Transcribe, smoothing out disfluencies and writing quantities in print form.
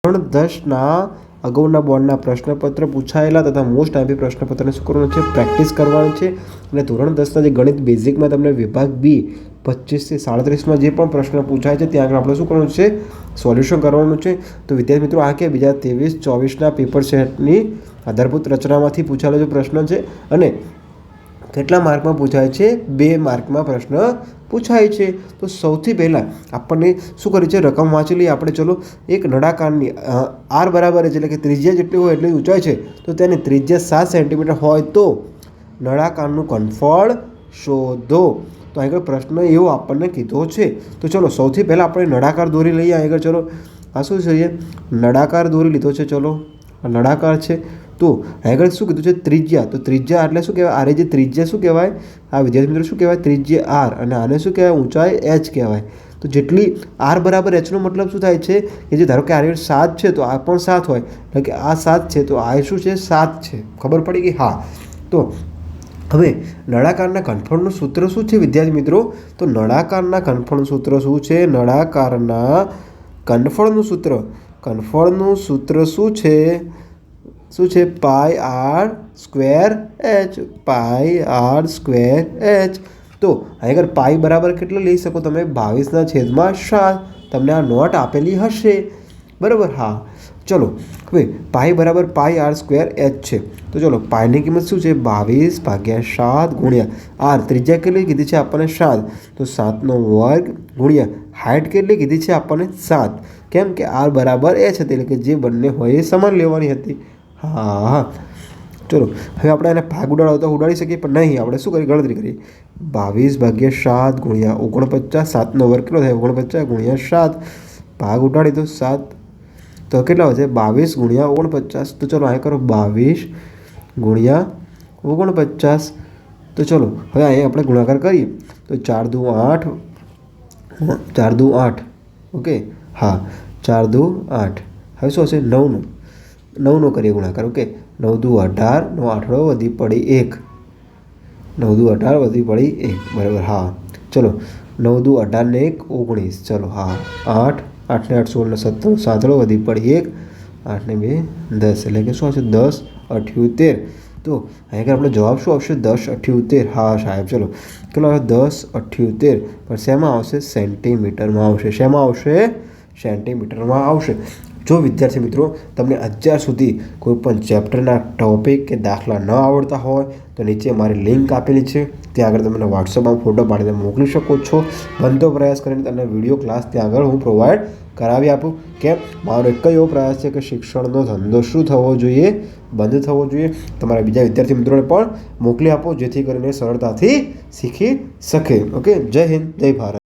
ધોરણ 10ના અગાઉના બોર્ડના પ્રશ્નપત્ર પૂછાયેલા તથા મોસ્ટ આઈએમપી પ્રશ્નપત્રને શું કરવાનું છે? પ્રેક્ટિસ કરવાની છે. અને ધોરણ 10ના જે ગણિત બેઝિકમાં તમને વિભાગ બી 25 થી 37માં જે પણ પ્રશ્ન પૂછાય છે ત્યાં આગળ આપણે શું કરવાનું છે? સોલ્યુશન કરવાનું છે. તો વિદ્યાર્થી મિત્રો, આ કે બીજા 23-24ના પેપર સેટની આધારભૂત રચનામાંથી પૂછાયેલો જે પ્રશ્ન છે અને કેટલા માર્કમાં પૂછાય છે? 2 માર્કમાં પ્રશ્ન પૂછાય છે. તો સૌથી પહેલાં આપણને શું કરી છે? રકમ વાંચી લઈએ આપણે. ચલો, એક નળાકારની આર બરાબર એટલે કે ત્રિજ્યા જેટલી હોય એટલી ઊંચાઈ છે, તો તેની ત્રિજ્યા 7 સેન્ટીમીટર હોય તો નળાકારનું ઘનફળ શોધો. તો આગળ પ્રશ્ન એવો આપણને કીધો છે. તો ચલો, સૌથી પહેલાં આપણે નળાકાર દોરી લઈએ. આગળ ચલો, આ શું છે? નળાકાર દોરી લીધો છે. ચલો, નળાકાર છે. તો આગળ શું કીધું છે? ત્રિજ્યા. તો ત્રિજ્યા એટલે શું કહેવાય? આરે જે ત્રિજ્યા શું કહેવાય? આ વિદ્યાર્થી મિત્રો શું કહેવાય? ત્રિજ્યા આર. અને આને શું કહેવાય? ઊંચાઈ એચ કહેવાય. તો જેટલી આર બરાબર એચનો મતલબ શું થાય છે? કે જે ધારો કે આર 7 છે તો આ પણ 7 હોય, એટલે કે આ 7 છે તો આ શું છે? 7 છે. ખબર પડી ગઈ? હા. તો હવે નળાકારના ઘનફળનું સૂત્ર શું છે વિદ્યાર્થી મિત્રો? તો નળાકારના ઘનફળનું સૂત્ર શું છે? નળાકારના ઘનફળનું સૂત્ર શું છે? શું છે? પાઈ આર સ્ક્વેર એચ. પાઈ આર સ્ક્વેર એચ. તો આગળ પાઈ બરાબર કેટલો લઈ શકો તમે? 22/7. તમને આ નોટ આપેલી હશે, બરાબર? હા. ચલો, હવે પાઈ બરાબર પાઈ આર સ્ક્વેર એચ છે. તો ચલો, પાઈની કિંમત શું છે? 22/7 ગુણ્યા આર. ત્રિજ્યા કેટલી કીધી છે આપણને? 7. તો 7નો વર્ગ ગુણ્યા હાઇટ કેટલી કીધી છે આપણને? 7. કેમ કે આર બરાબર એચ હતી, એટલે કે જે બંને હોય એ સમાન લેવાની હતી. હા. ચલો, હવે આપણે એને ભાગ ઉડાડો તો ઉડાડી શકીએ, પણ નહીં. આપણે શું કરીએ? ગણતરી કરીએ. 22/7 ગુણ્યા 49. 7નો વર્ગ કેટલો થાય? 49 ગુણ્યા 7. ભાગ ઉડાડી દો. 7 તો કેટલા વધે? 22 ગુણ્યા 49. તો ચલો, અહીં કરો 22 ગુણ્યા 49. તો ચલો, હવે અહીંયા આપણે ગુણાકાર કરીએ. તો 4 દુ 8. 4 દુ 8. ઓકે. હા, 4 દુ 8. હવે શું હશે? 9નો કરીએ ગુણાકાર. ઓકે. 9 દુ 18. 9 8 વધી પડી 1. 9 દુ 18 વધી પડી 1. બરાબર? હા. ચલો, 9 દુ 18 ને 1 19. ચલો, હા. 8 8 ને 8 16 ને 17 7 વધી પડી 1. 8 ને 2 10. એટલે કે શું આવશે? 10 78. તો અહીંયા આપણે જવાબ શું આવશે? 10 78. હા સાહેબ. ચલો, કેટલો આવે? 10 78. પણ શેમાં આવશે? સેન્ટીમીટરમાં આવશે. શેમાં આવશે? સેન્ટીમીટરમાં આવશે. જો વિદ્યાર્થી મિત્રો, તમને અત્યાર સુધી કોઈપણ ચેપ્ટરના ટોપિક કે દાખલા ન આવડતા હોય તો નીચે મારી લિંક આપેલી છે, ત્યાં આગળ તમે વોટ્સઅપમાં ફોટો પાડીને મોકલી શકો છો. બનતો પ્રયાસ કરીને તમને વિડીયો ક્લાસ ત્યાં આગળ હું પ્રોવાઈડ કરાવી આપું. કેમ? મારો એક જ એવો પ્રયાસ છે કે શિક્ષણનો ધંધો શું થવો જોઈએ? બંધ થવો જોઈએ. તમારા બીજા વિદ્યાર્થી મિત્રોને પણ મોકલી આપો, જેથી કરીને સરળતાથી શીખી શકે. ઓકે. જય હિન્દ, જય ભારત.